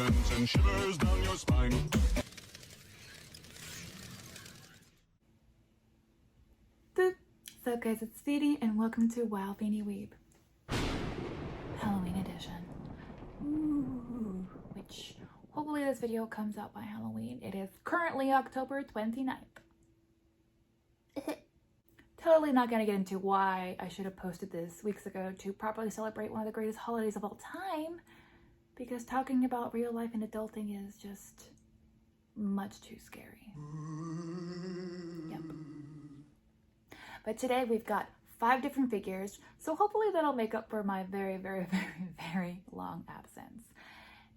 and send shivers down your spine. What's up guys, it's Vini and welcome to Wow Vini Weeb Halloween edition. Ooh, which hopefully this video comes out by Halloween. It is currently October 29th. Totally not gonna get into why I should have posted this weeks ago to properly celebrate one of the greatest holidays of all time, because talking about real life and adulting is just much too scary. Yep. But today we've got 5 different figures, so hopefully that'll make up for my very long absence.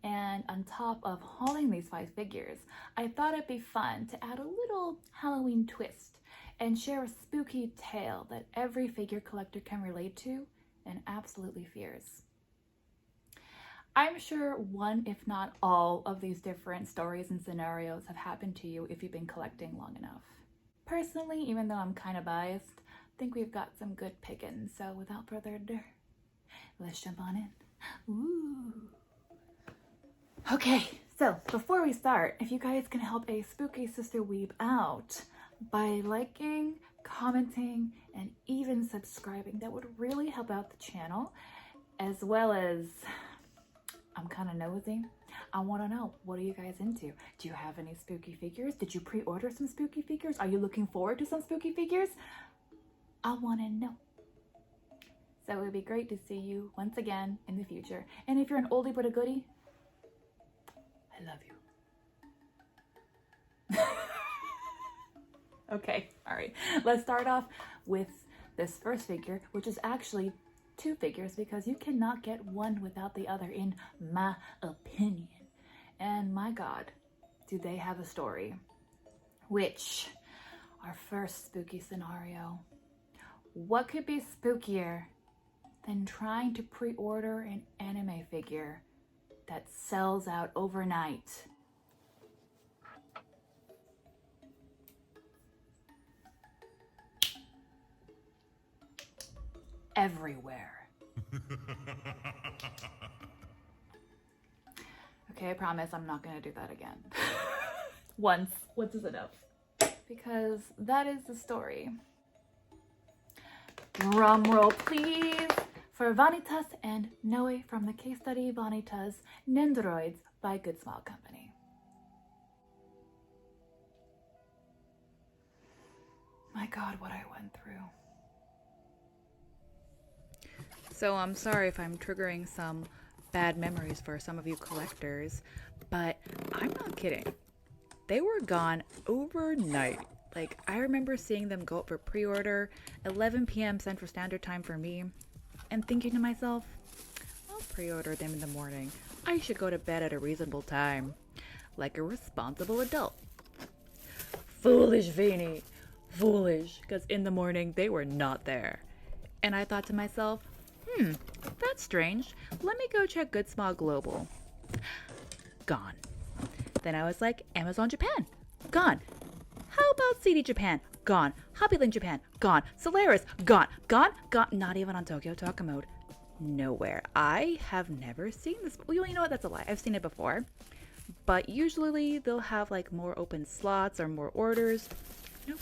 And on top of hauling these 5 figures, I thought it'd be fun to add a little Halloween twist and share a spooky tale that every figure collector can relate to and absolutely fears. I'm sure one, if not all, of these different stories and scenarios have happened to you if you've been collecting long enough. Personally, even though I'm kind of biased, I think we've got some good pickings. So without further ado, let's jump on in. Ooh. Okay, so before we start, if you guys can help a spooky sister weeb out by liking, commenting, and even subscribing, that would really help out the channel. As well as, I'm kind of nosy. I want to know, what are you guys into? Do you have any spooky figures? Did you pre-order some spooky figures? Are you looking forward to some spooky figures? I want to know. So it would be great to see you once again in the future. And if you're an oldie but a goodie, I love you. Okay, all right. Let's start off with this first figure, which is actually 2 figures because you cannot get one without the other, in my opinion. And my God, do they have a story. Which, our first spooky scenario. What could be spookier than trying to pre-order an anime figure that sells out overnight? Everywhere. Okay, I promise I'm not gonna do that again. Once is enough. Because that is the story. Drum roll please for Vanitas and Noe from the case study Vanitas Nendoroids by Goodsmile Company. My God, what I went through. So I'm sorry if I'm triggering some bad memories for some of you collectors, but I'm not kidding. They were gone overnight. Like, I remember seeing them go up for pre-order, 11 p.m. Central Standard Time for me, and thinking to myself, I'll pre-order them in the morning. I should go to bed at a reasonable time, like a responsible adult. Foolish Vini, foolish, because in the morning they were not there. And I thought to myself, that's strange. Let me go check Goodsmile Global. Gone. Then I was like, Amazon Japan. Gone. How about CD Japan? Gone. Hobbylink Japan? Gone. Solaris? Gone. Gone. Not even on Tokyo Taka Mode. Nowhere. I have never seen this. Well, you know what? That's a lie. I've seen it before. But usually they'll have like more open slots or more orders. Nope.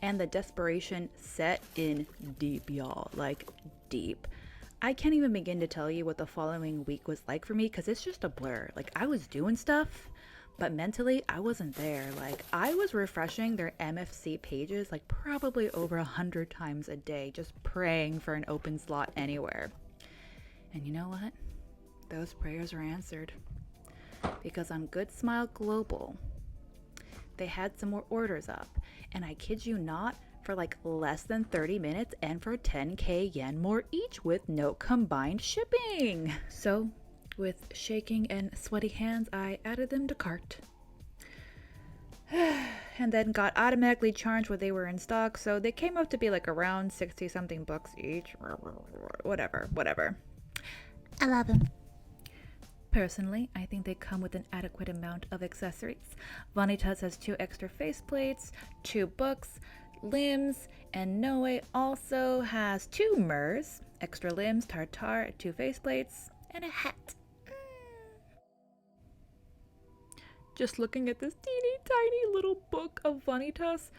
And the desperation set in deep, y'all. Like, deep. I can't even begin to tell you what the following week was like for me, because it's just a blur. Like, I was doing stuff, but mentally, I wasn't there. Like, I was refreshing their MFC pages, like, probably over 100 times a day, just praying for an open slot anywhere. And you know what? Those prayers were answered. Because on Goodsmile Global, they had some more orders up, and I kid you not, for like less than 30 minutes and for 10k yen more each with no combined shipping. So with shaking and sweaty hands, I added them to cart and then got automatically charged when they were in stock, so they came up to be like around 60 something bucks each. Whatever. I love them. Personally, I think they come with an adequate amount of accessories. Vanitas has 2 extra faceplates, 2 books, limbs, and Noe also has 2 murs, extra limbs, tartar, 2 faceplates, and a hat. Just looking at this teeny tiny little book of Vanitas,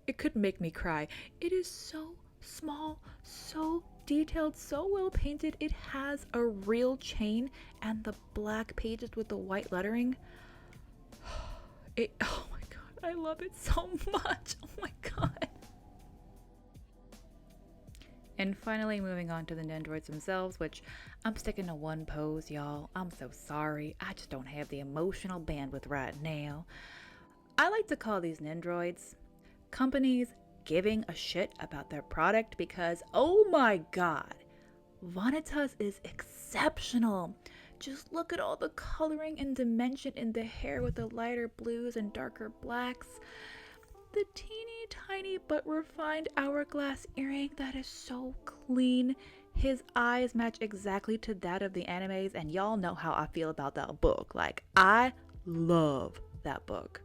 it could make me cry. It is so small, so detailed, so well painted. It has a real chain and the black pages with the white lettering. Oh my god, I love it so much. Oh my god. And finally, moving on to the Nendoroids themselves, which I'm sticking to one pose, y'all. I'm so sorry. I just don't have the emotional bandwidth right now. I like to call these Nendoroids companies giving a shit about their product because, oh my god, Vanitas is exceptional. Just look at all the coloring and dimension in the hair with the lighter blues and darker blacks. The teeny tiny but refined hourglass earring that is so clean. His eyes match exactly to that of the animes, and y'all know how I feel about that book. Like, I love that book.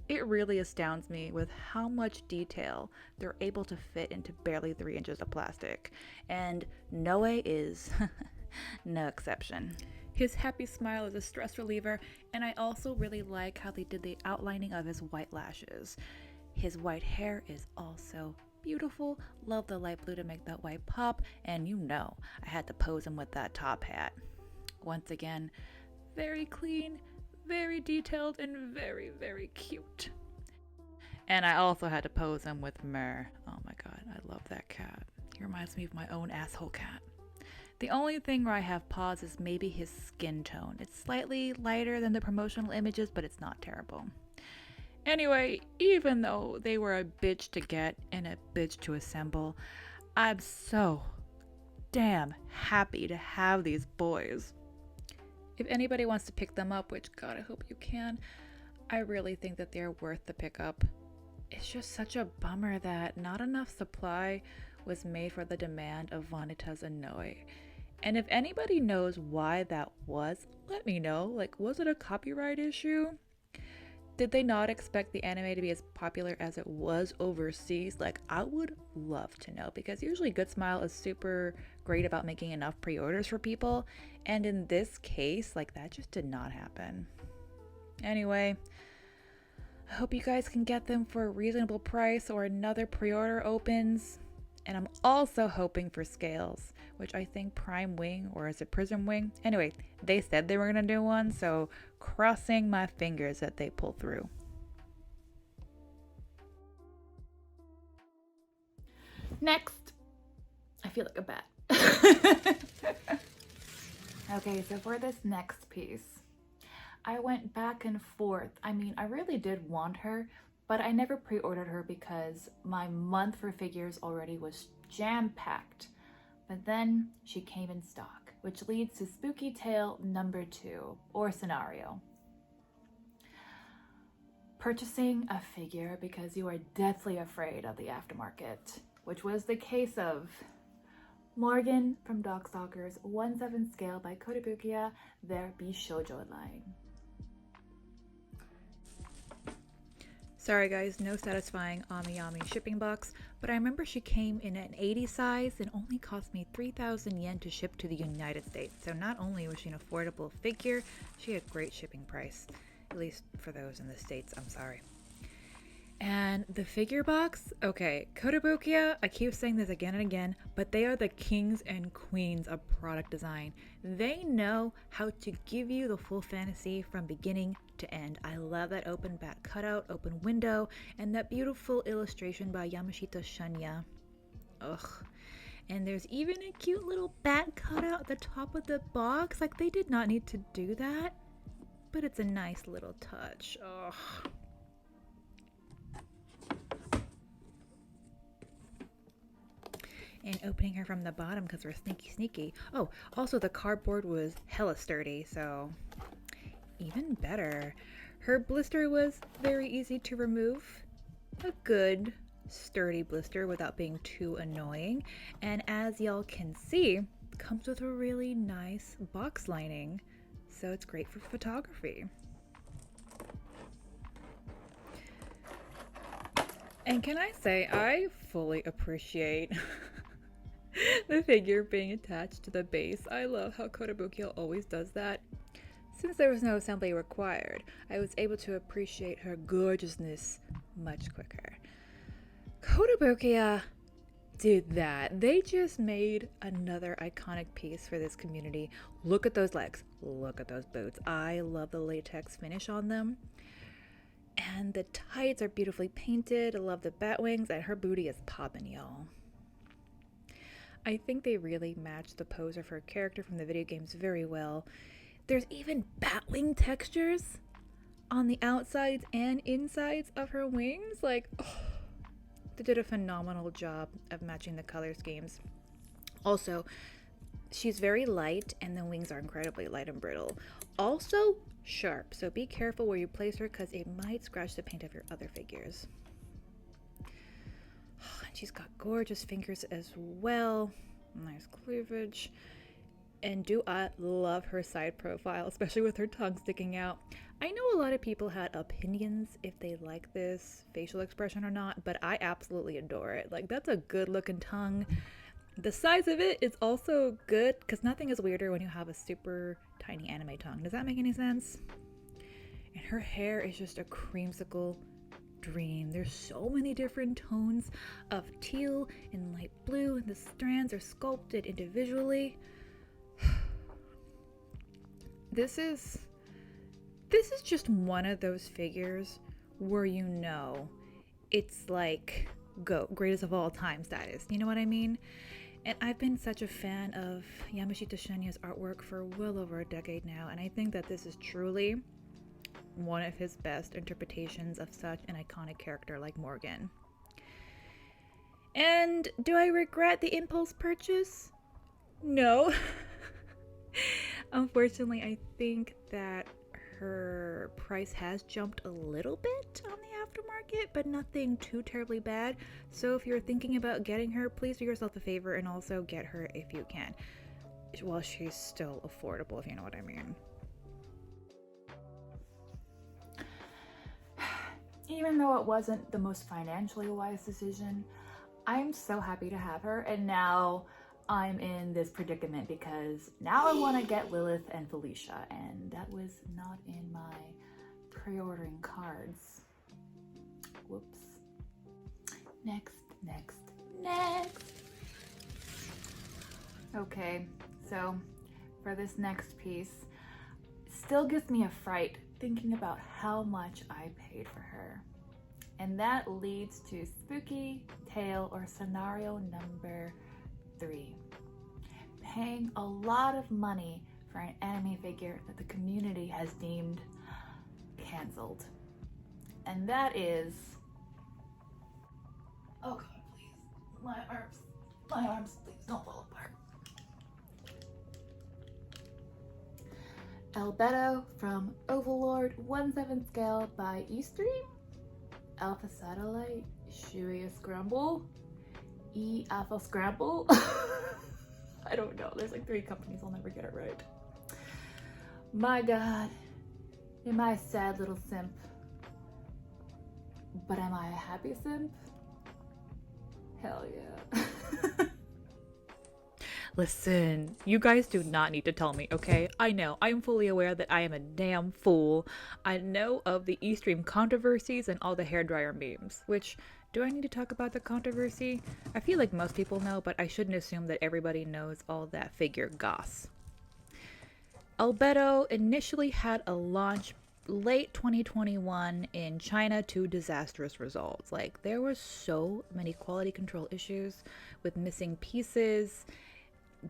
It really astounds me with how much detail they're able to fit into barely 3 inches of plastic. And Noe is no exception. His happy smile is a stress reliever, and I also really like how they did the outlining of his white lashes. His white hair is also beautiful. Love the light blue to make that white pop, and you know I had to pose him with that top hat. Once again, very clean, very detailed, and very, very cute. And I also had to pose him with Mer. Oh my god, I love that cat. He reminds me of my own asshole cat. The only thing where I have pause is maybe his skin tone. It's slightly lighter than the promotional images, but it's not terrible. Anyway, even though they were a bitch to get and a bitch to assemble, I'm so damn happy to have these boys. If anybody wants to pick them up, which god I hope you can, I really think that they're worth the pickup. It's just such a bummer that not enough supply was made for the demand of Vanitas and Noe. And if anybody knows why that was, let me know. Like, was it a copyright issue? Did they not expect the anime to be as popular as it was overseas? Like, I would love to know, because usually Goodsmile is super great about making enough pre-orders for people, and in this case, like, that just did not happen. Anyway, I hope you guys can get them for a reasonable price or another pre-order opens. And I'm also hoping for scales, which I think Prime Wing, or is it Prism Wing? Anyway, they said they were going to do one, so crossing my fingers that they pull through. Next, I feel like a bat. Okay, so for this next piece, I went back and forth. I mean, I really did want her, but I never pre-ordered her because my month for figures already was jam-packed. But then she came in stock, which leads to Spooky Tale number 2, or Scenario. Purchasing a figure because you are deathly afraid of the aftermarket, which was the case of Morrigan from Darkstalkers 1/7 scale by Kotobukiya, their Bishoujo line. Sorry guys, no satisfying Amiyami shipping box, but I remember she came in an 80 size and only cost me 3,000 yen to ship to the United States. So not only was she an affordable figure, she had great shipping price. At least for those in the States, I'm sorry. And the figure box, okay, Kotobukiya, I keep saying this again and again, but they are the kings and queens of product design. They know how to give you the full fantasy from beginning to end. I love that open bat cutout, open window, and that beautiful illustration by Yamashita Shanya. Ugh. And there's even a cute little bat cutout at the top of the box. Like, they did not need to do that, but it's a nice little touch. Ugh. And opening her from the bottom because we're sneaky. Oh, also the cardboard was hella sturdy, so even better. Her blister was very easy to remove. A good sturdy blister without being too annoying. And as y'all can see, comes with a really nice box lining, so it's great for photography. And can I say, I fully appreciate the figure being attached to the base. I love how Kotobukiya always does that. Since there was no assembly required, I was able to appreciate her gorgeousness much quicker. Kotobukiya did that. They just made another iconic piece for this community. Look at those legs. Look at those boots. I love the latex finish on them. And the tights are beautifully painted. I love the bat wings, and her booty is popping, y'all. I think they really matched the pose of her character from the video games very well. There's even bat wing textures on the outsides and insides of her wings. Like, oh, they did a phenomenal job of matching the color schemes. Also, she's very light and the wings are incredibly light and brittle. Also sharp, so be careful where you place her because it might scratch the paint of your other figures. And she's got gorgeous fingers as well. Nice cleavage. And do I love her side profile, especially with her tongue sticking out. I know a lot of people had opinions if they like this facial expression or not, but I absolutely adore it. Like, that's a good looking tongue. The size of it is also good because nothing is weirder when you have a super tiny anime tongue. Does that make any sense? And her hair is just a creamsicle dream. There's so many different tones of teal and light blue, and the strands are sculpted individually. This is just one of those figures where you know it's like greatest of all time status. You know what I mean? And I've been such a fan of Yamashita Shinya's artwork for well over a decade now, and I think that this is truly one of his best interpretations of such an iconic character like Morrigan. And do I regret the impulse purchase? No. Unfortunately, I think that her price has jumped a little bit on the aftermarket, but nothing too terribly bad. So if you're thinking about getting her, please do yourself a favor and also get her if you can, while she's still affordable, if you know what I mean. Even though it wasn't the most financially wise decision, I'm so happy to have her, and now I'm in this predicament because now I want to get Lilith and Felicia, and that was not in my pre-ordering cards. Whoops. Next. Okay, so for this next piece, it still gives me a fright thinking about how much I paid for her. And that leads to spooky tale or scenario number 3. Paying a lot of money for an anime figure that the community has deemed cancelled. And that is... oh god, please. My arms, please don't fall apart. Albedo from Overlord 1/7 scale by eStream. Alpha Satellite, shibuya scramble, alpha scramble. I don't know, there's like 3 companies, I'll never get it right. My god, am I a sad little simp? But am I a happy simp? Hell yeah. Listen, you guys do not need to tell me, okay? I know, I'm fully aware that I am a damn fool. I know of the eStream controversies and all the hairdryer memes, which, do I need to talk about the controversy? I feel like most people know, but I shouldn't assume that everybody knows all that figure goss. Albedo initially had a launch late 2021 in China to disastrous results. Like, there were so many quality control issues with missing pieces,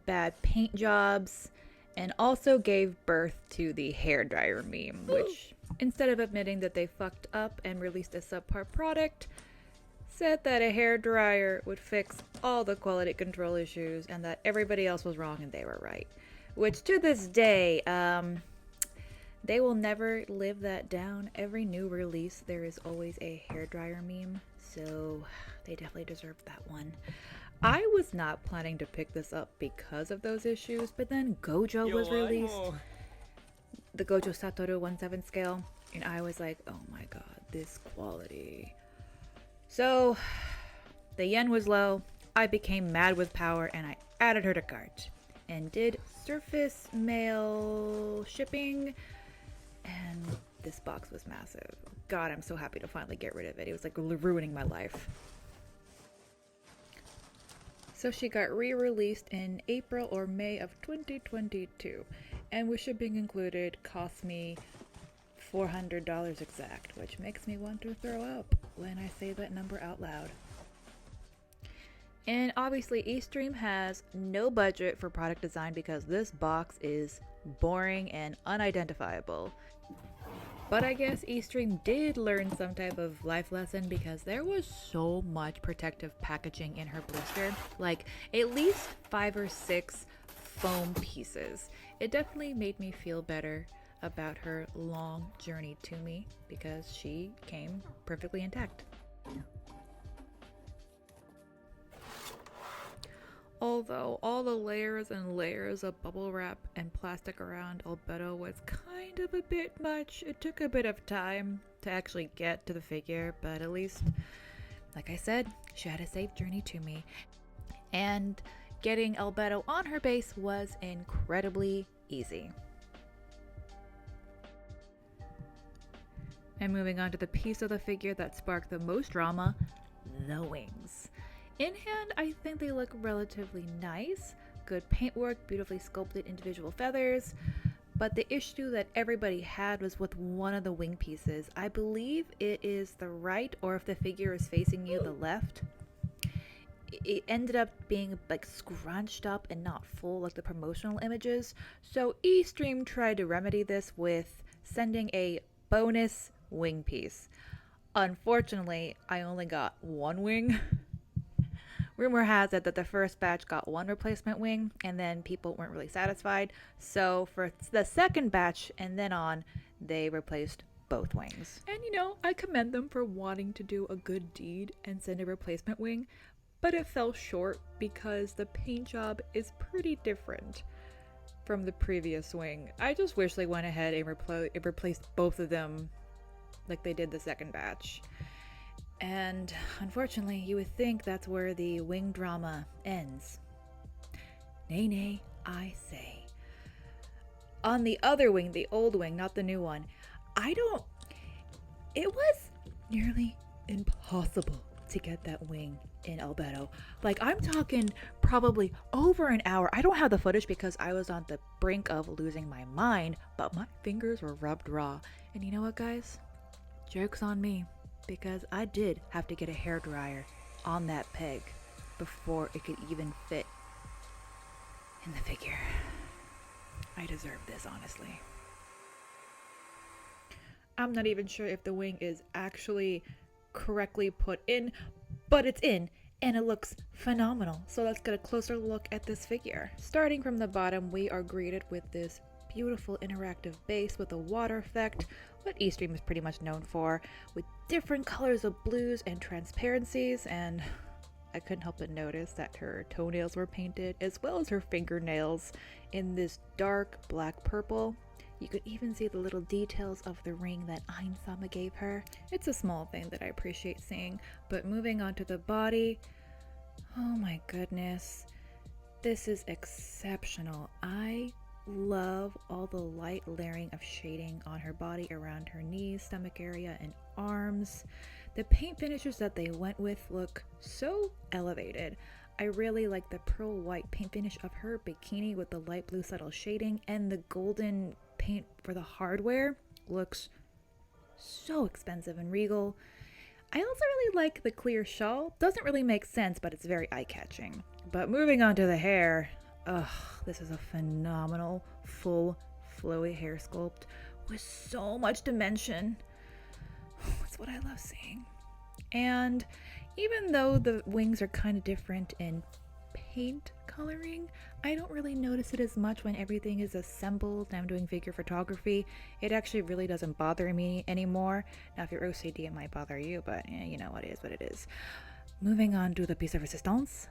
bad paint jobs, and also gave birth to the hairdryer meme, which, instead of admitting that they fucked up and released a subpar product, said that a hairdryer would fix all the quality control issues and that everybody else was wrong and they were right. Which, to this day, they will never live that down. Every new release, there is always a hairdryer meme, so they definitely deserve that one. I was not planning to pick this up because of those issues, but then Gojo was released. The Gojo Satoru 1/7 scale, and I was like, oh my god, this quality. So, the yen was low, I became mad with power, and I added her to cart. And did surface mail shipping And this box was massive. God, I'm so happy to finally get rid of it. It was like ruining my life. So she got re-released in April or May of 2022, and with shipping included cost me $400 exact, which makes me want to throw up when I say that number out loud. And obviously eStream has no budget for product design because this box is boring and unidentifiable. But I guess eStream did learn some type of life lesson because there was so much protective packaging in her blister, like at least 5 or 6 foam pieces. It definitely made me feel better about her long journey to me because she came perfectly intact. Although all the layers and layers of bubble wrap and plastic around Albedo was kind of a bit much, it took a bit of time to actually get to the figure, but at least, like I said, she had a safe journey to me. And getting Albedo on her base was incredibly easy. And moving on to the piece of the figure that sparked the most drama, the wings. In hand, I think they look relatively nice. Good paintwork, beautifully sculpted individual feathers. But the issue that everybody had was with one of the wing pieces. I believe it is the right, or if the figure is facing you, the left. It ended up being like scrunched up and not full like the promotional images. So eStream tried to remedy this with sending a bonus wing piece. Unfortunately, I only got one wing. Rumor has it that the first batch got one replacement wing and then people weren't really satisfied. So for the second batch and then on, they replaced both wings. And you know, I commend them for wanting to do a good deed and send a replacement wing, but it fell short because the paint job is pretty different from the previous wing. I just wish they went ahead and replaced both of them like they did the second batch. And unfortunately, you would think that's where the wing drama ends. Nay, nay, I say. On the other wing, the old wing, not the new one, it was nearly impossible to get that wing in Albedo. Like, I'm talking probably over an hour. I don't have the footage because I was on the brink of losing my mind, but my fingers were rubbed raw. And you know what, guys? Joke's on me. Because I did have to get a hairdryer on that peg before it could even fit in the figure. I deserve this, honestly. I'm not even sure if the wing is actually correctly put in, but it's in and it looks phenomenal. So let's get a closer look at this figure. Starting from the bottom, we are greeted with this beautiful interactive base with a water effect, what eStream is pretty much known for, with different colors of blues and transparencies. And I couldn't help but notice that her toenails were painted as well as her fingernails in this dark black purple. You could even see the little details of the ring that Ainsama gave her. It's a small thing that I appreciate seeing. But moving on to the body, oh my goodness, this is exceptional. I love all the light layering of shading on her body around her knees, stomach area, and arms. The paint finishes that they went with look so elevated. I really like the pearl white paint finish of her bikini with the light blue subtle shading, and the golden paint for the hardware looks so expensive and regal. I also really like the clear shawl. Doesn't really make sense, but it's very eye-catching. But moving on to the hair, this is a phenomenal, full, flowy hair sculpt with so much dimension. That's what I love seeing. And even though the wings are kind of different in paint coloring, I don't really notice it as much when everything is assembled and I'm doing figure photography. It actually really doesn't bother me anymore. Now, if you're OCD, it might bother you, but you know, it is what it is. Moving on to the piece of resistance.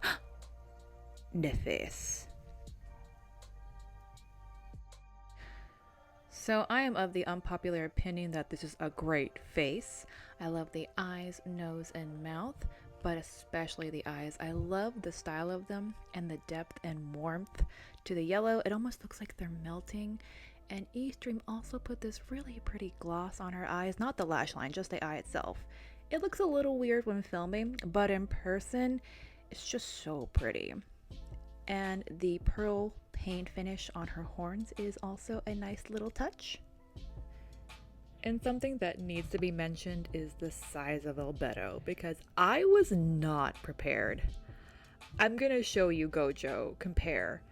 The face. So I am of the unpopular opinion that this is a great face. I love the eyes, nose, and mouth, but especially the eyes. I love the style of them and the depth and warmth to the yellow. It almost looks like they're melting. And eStream also put this really pretty gloss on her eyes, not the lash line, just the eye itself. It looks a little weird when filming, but in person, it's just so pretty. And the pearl paint finish on her horns is also a nice little touch. And something that needs to be mentioned is the size of Albedo, because I was not prepared. I'm gonna show you Gojo compare.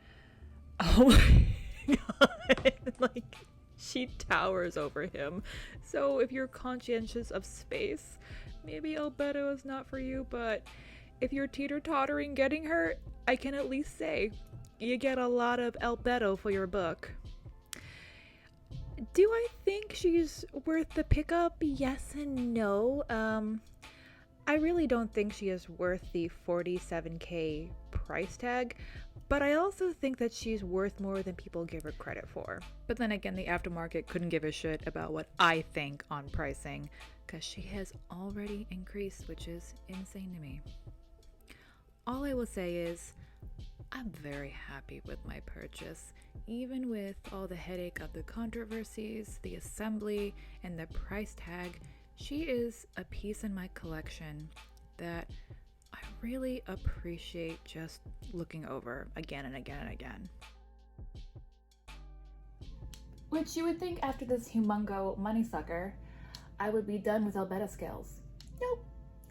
Oh my god, like she towers over him. So if you're conscientious of space, maybe Albedo is not for you, but if you're teeter-tottering getting her, I can at least say you get a lot of Albedo for your book. Do I think she's worth the pickup? Yes and no. I really don't think she is worth the 47k price tag, but I also think that she's worth more than people give her credit for. But then again, the aftermarket couldn't give a shit about what I think on pricing, because she has already increased, which is insane to me. All I will say is, I'm very happy with my purchase, even with all the headache of the controversies, the assembly, and the price tag. She is a piece in my collection that I really appreciate just looking over again and again and again. Which you would think after this humongo money sucker, I would be done with Albedo scales. Nope.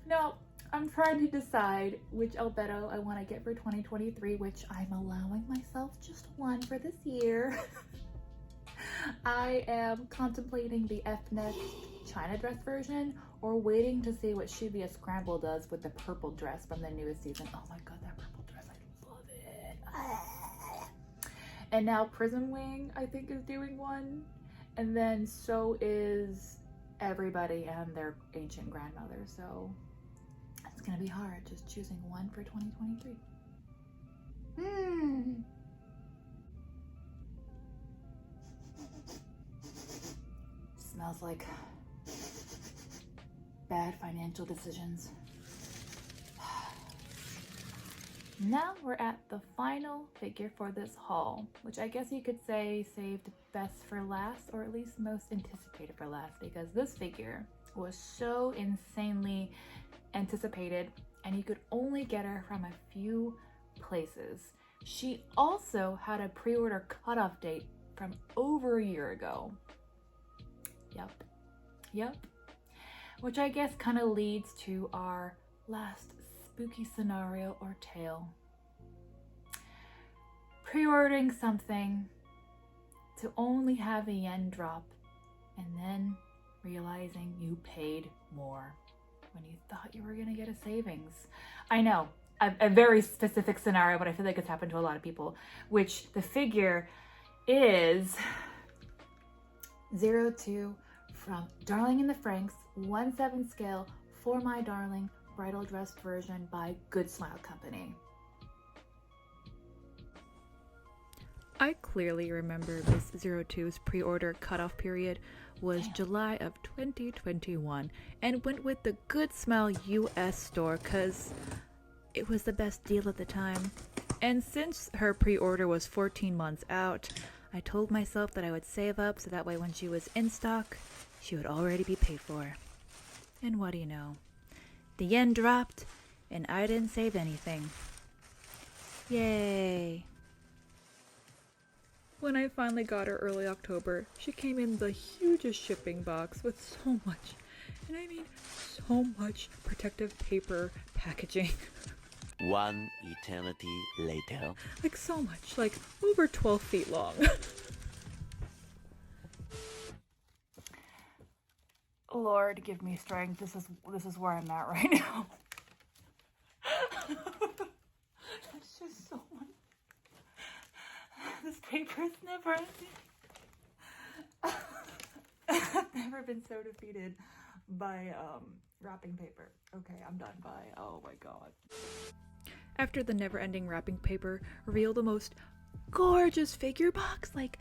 No. I'm trying to decide which Albedo I want to get for 2023, which I'm allowing myself just one for this year. I am contemplating the FNX China dress version, or waiting to see what shibuya scramble does with the purple dress from the newest season. Oh my god, that purple dress, I love it. And now Prism Wing, I think, is doing one. And then so is everybody and their ancient grandmother. So it's gonna be hard just choosing one for 2023. Smells like bad financial decisions. Now we're at the final figure for this haul, which I guess you could say saved best for last, or at least most anticipated for last, because this figure was so insanely anticipated and you could only get her from a few places. She also had a pre-order cutoff date from over a year ago. Yep. Which I guess kind of leads to our last spooky scenario or tale. Pre-ordering something to only have a yen drop and then realizing you paid more when you thought you were gonna get a savings. I know, a very specific scenario, but I feel like it's happened to a lot of people, which the figure is 02 from Darling in the Franxx, 1/7 scale, For My Darling, bridal dress version by Goodsmile Company. I clearly remember Miss 02's pre-order cutoff period was July of 2021 and went with the Goodsmile US store because it was the best deal at the time. And since her pre-order was 14 months out, I told myself that I would save up so that way when she was in stock, she would already be paid for. And what do you know? The yen dropped and I didn't save anything. Yay! When I finally got her early October, she came in the hugest shipping box with so much, and I mean so much protective paper packaging. One eternity later. Like so much, like over 12 feet long. Lord, give me strength. This is where I'm at right now. That's just so much. This paper is never ending. I've never been so defeated by wrapping paper. Okay, I'm done. Bye. Oh my god. After the never-ending wrapping paper revealed the most gorgeous figure box, like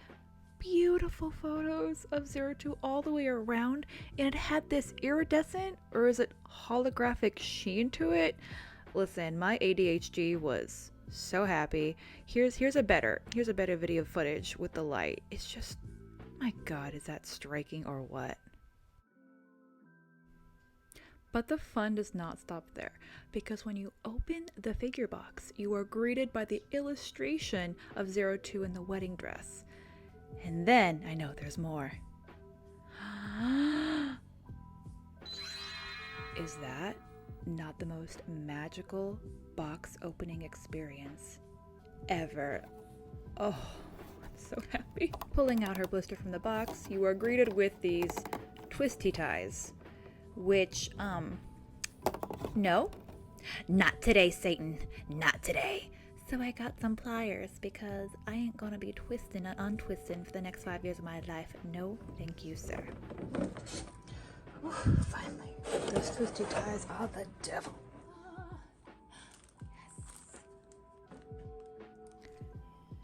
beautiful photos of 02 all the way around, and it had this iridescent, or is it holographic sheen to it? Listen, my ADHD was so happy. Here's a better video footage with the light. It's just My god, is that striking or what? But the fun does not stop there, because when you open the figure box, you are greeted by the illustration of 02 in the wedding dress. And then, I know there's more. Is that not the most magical box opening experience ever? Oh, I'm so happy. Pulling out her blister from the box, you are greeted with these twisty ties, which, no, not today, Satan, not today. So I got some pliers because I ain't gonna be twisting and untwisting for the next 5 years of my life. No, thank you, sir. Ooh, finally, those twisty ties are the devil.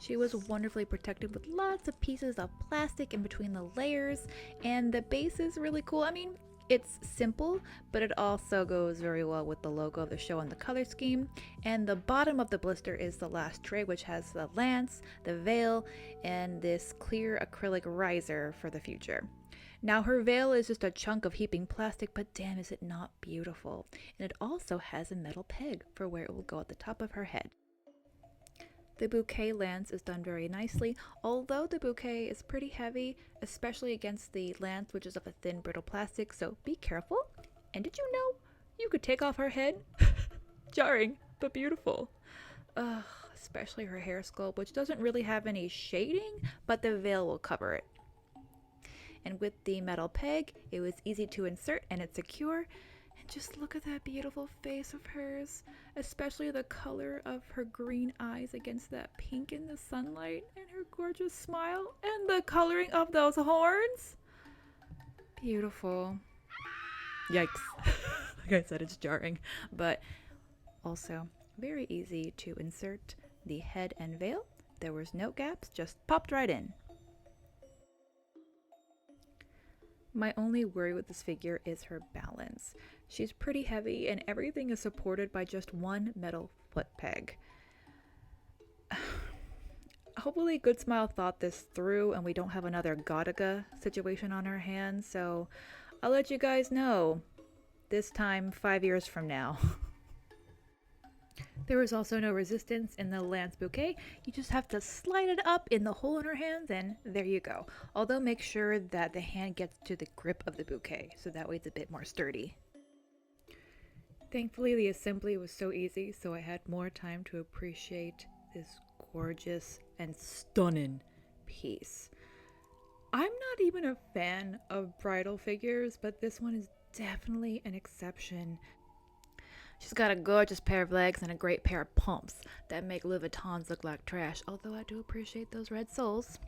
She was wonderfully protected with lots of pieces of plastic in between the layers, and the base is really cool. I mean, it's simple, but it also goes very well with the logo of the show and the color scheme. And the bottom of the blister is the last tray, which has the lance, the veil, and this clear acrylic riser for the future. Now her veil is just a chunk of heaping plastic, but damn is it not beautiful. And it also has a metal peg for where it will go at the top of her head. The bouquet lance is done very nicely, although the bouquet is pretty heavy, especially against the lance, which is of a thin, brittle plastic, so be careful. And did you know you could take off her head? Jarring, but beautiful. Especially her hair sculpt, which doesn't really have any shading, but the veil will cover it. And with the metal peg, it was easy to insert and it's secure. And just look at that beautiful face of hers, especially the color of her green eyes against that pink in the sunlight, and her gorgeous smile, and the coloring of those horns. Beautiful. Yikes. Like I said, it's jarring, but also very easy to insert the head and veil. There was no gaps, just popped right in. My only worry with this figure is her balance. She's pretty heavy and everything is supported by just one metal foot peg. Hopefully Goodsmile thought this through and we don't have another Gattaca situation on our hands, so I'll let you guys know this time 5 years from now. There was also no resistance in the lance bouquet. You just have to slide it up in the hole in her hands and there you go. Although make sure that the hand gets to the grip of the bouquet so that way it's a bit more sturdy. Thankfully the assembly was so easy, so I had more time to appreciate this gorgeous and stunning piece. I'm not even a fan of bridal figures, but this one is definitely an exception. She's got a gorgeous pair of legs and a great pair of pumps that make Louis Vuittons look like trash, although I do appreciate those red soles.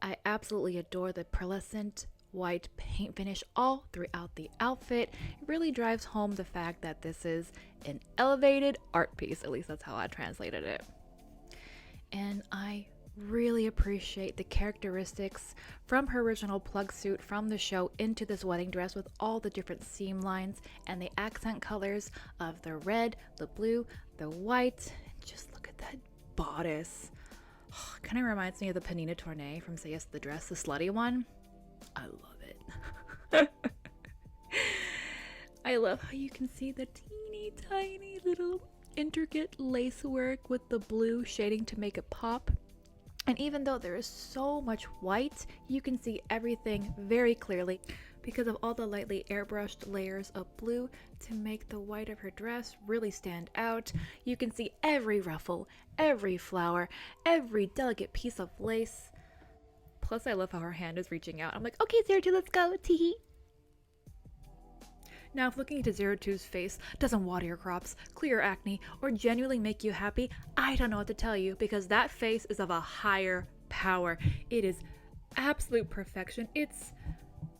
I absolutely adore the pearlescent white paint finish all throughout the outfit. It really drives home the fact that this is an elevated art piece, at least that's how I translated it. And I really appreciate the characteristics from her original plug suit from the show into this wedding dress with all the different seam lines and the accent colors of the red, the blue, the white. Just look at that bodice. Kind of reminds me of the Panina Tournée from Say Yes to the Dress, the slutty one. I love it. I love how you can see the teeny tiny little intricate lace work with the blue shading to make it pop. And even though there is so much white, you can see everything very clearly because of all the lightly airbrushed layers of blue to make the white of her dress really stand out. You can see every ruffle, every flower, every delicate piece of lace. Plus I love how her hand is reaching out. I'm like, okay, 02, let's go, teehee. Now, if looking into 02's face doesn't water your crops, clear your acne, or genuinely make you happy, I don't know what to tell you because that face is of a higher power. It is absolute perfection. It's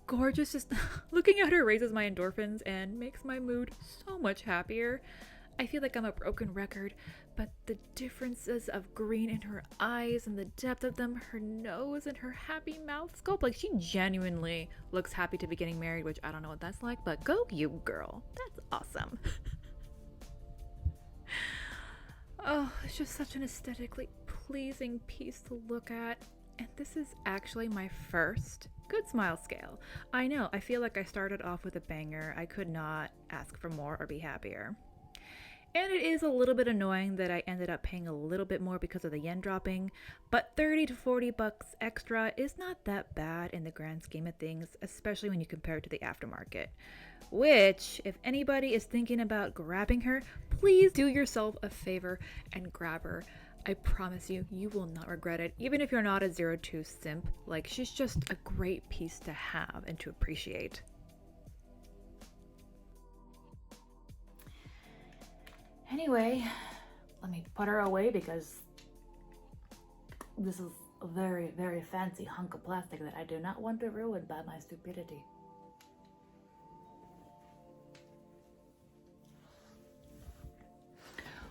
gorgeous. Just looking at her raises my endorphins and makes my mood so much happier. I feel like I'm a broken record, but the differences of green in her eyes and the depth of them, her nose and her happy mouth sculpt, like she genuinely looks happy to be getting married, which I don't know what that's like, but go you girl, that's awesome. Oh, it's just such an aesthetically pleasing piece to look at. And this is actually my first Goodsmile scale. I know, I feel like I started off with a banger. I could not ask for more or be happier. And it is a little bit annoying that I ended up paying a little bit more because of the yen dropping, but 30 to 40 bucks extra is not that bad in the grand scheme of things, especially when you compare it to the aftermarket. Which, if anybody is thinking about grabbing her, please do yourself a favor and grab her. I promise you, you will not regret it, even if you're not a 02 simp. Like, she's just a great piece to have and to appreciate. Anyway, let me put her away because this is a very, very fancy hunk of plastic that I do not want to ruin by my stupidity.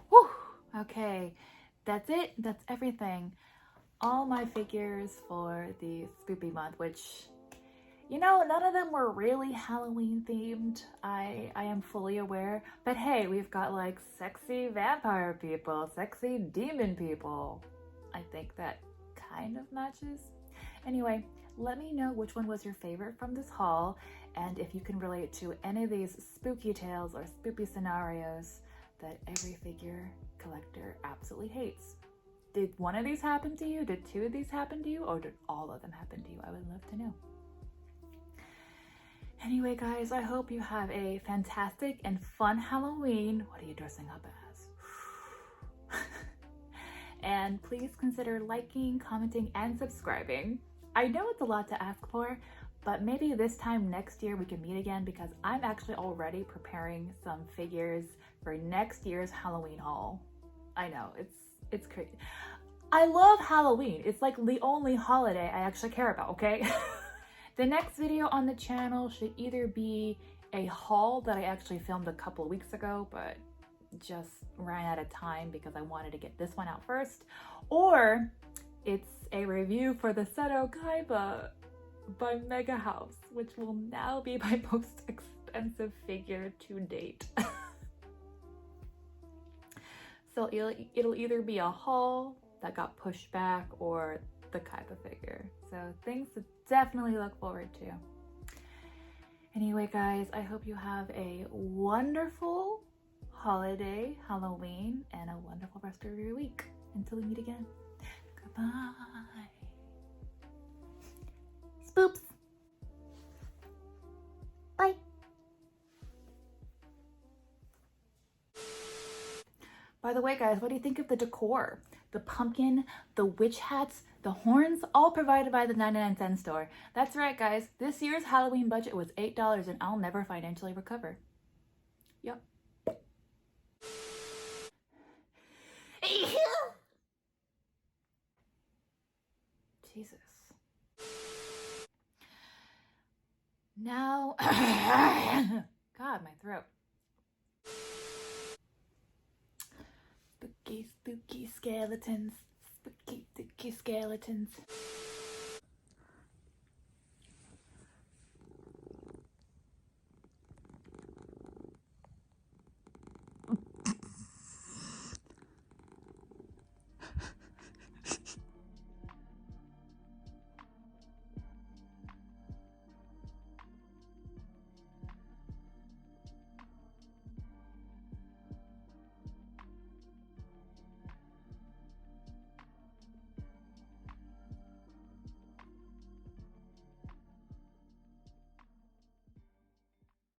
Whew, okay, that's it. That's everything. All my figures for the spoopy month, which, you know, none of them were really Halloween themed. I am fully aware. But hey, we've got like sexy vampire people, sexy demon people. I think that kind of matches. Anyway, let me know which one was your favorite from this haul, and if you can relate to any of these spooky tales or spooky scenarios that every figure collector absolutely hates. Did one of these happen to you? Did two of these happen to you? Or did all of them happen to you? I would love to know. Anyway, guys, I hope you have a fantastic and fun Halloween. What are you dressing up as? And please consider liking, commenting, and subscribing. I know it's a lot to ask for, but maybe this time next year we can meet again, because I'm actually already preparing some figures for next year's Halloween haul. I know, it's crazy. I love Halloween. It's like the only holiday I actually care about, okay? The next video on the channel should either be a haul that I actually filmed a couple of weeks ago, but just ran out of time because I wanted to get this one out first, or it's a review for the Seto Kaiba by Mega House, which will now be my most expensive figure to date. So it'll either be a haul that got pushed back or the Kaiba figure. So things to definitely look forward to. Anyway, guys, I hope you have a wonderful holiday, Halloween, and a wonderful rest of your week. Until we meet again. Goodbye. Spoops. Bye. By the way, guys, what do you think of the decor? The pumpkin, the witch hats, the horns, all provided by the 99-cent store. That's right, guys. This year's Halloween budget was $8 and I'll never financially recover. Yep. Jesus. Now, God, my throat. Spooky, spooky skeletons. Spooky, spooky skeletons.